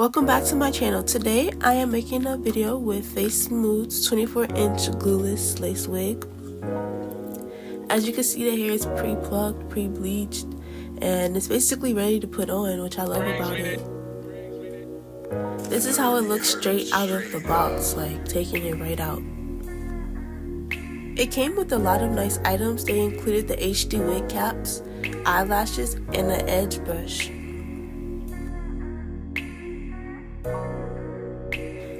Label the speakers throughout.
Speaker 1: Welcome back to my channel. Today I am making a video with Facmood's 24-inch glueless lace wig. As you can see, the hair is pre-plucked, pre-bleached, and it's basically ready to put on, which I love about it. This is how it looks straight out of the box, like taking it right out. It came with a lot of nice items. They included the HD wig caps, eyelashes, and an edge brush.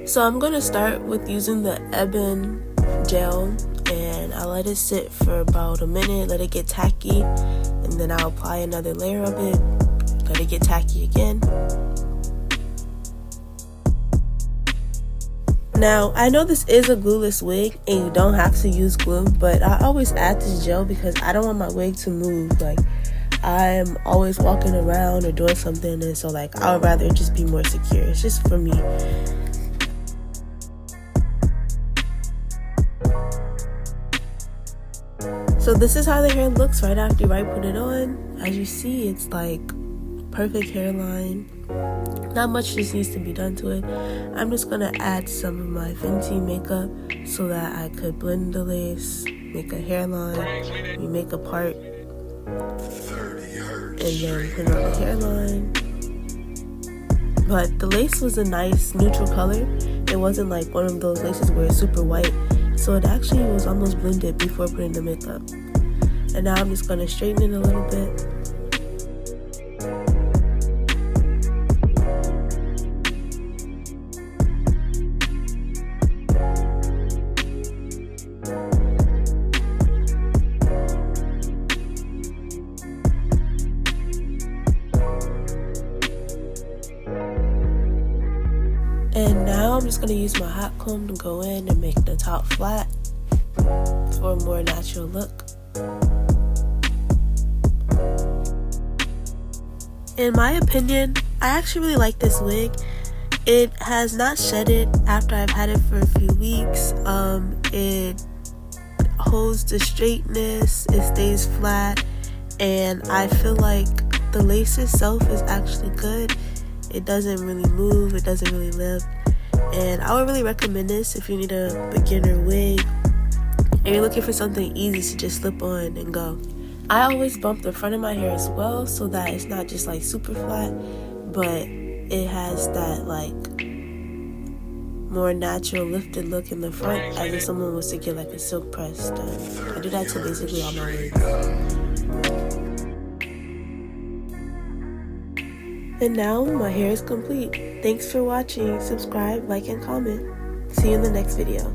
Speaker 1: So I'm going to start with using the Ebin gel, and I let it sit for about a minute, let it get tacky, and then I'll apply another layer of it, let it get tacky again. Now, I know this is a glueless wig and you don't have to use glue, but I always add this gel because I don't want my wig to move. Like, I'm always walking around or doing something, and so like I would rather just be more secure. It's just for me. So this is how the hair looks right after you put it on. As you see, it's like perfect hairline. Not much just needs to be done to it. I'm just gonna add some of my Fenty makeup so that I could blend the lace, make a hairline, make a part, and then put on the hairline. But the lace was a nice neutral color. It wasn't like one of those laces where it's super white. So it actually was almost blended before putting the makeup. And now I'm just going to straighten it a little bit. And now I'm just going to use my hot comb to go in and make the top flat for a more natural look. In my opinion, I actually really like this wig. It has not shedded after I've had it for a few weeks. It holds the straightness, it stays flat, and I feel like the lace itself is actually good. It doesn't really move, it doesn't really lift, and I would really recommend this if you need a beginner wig and you're looking for something easy to just slip on and go. I always bump the front of my hair as well so that it's not just like super flat, but it has that like more natural lifted look in the front, as if someone was to get like a silk press done. I do that to basically all my wigs. And now my hair is complete. Thanks for watching. Subscribe, like, and comment. See you in the next video.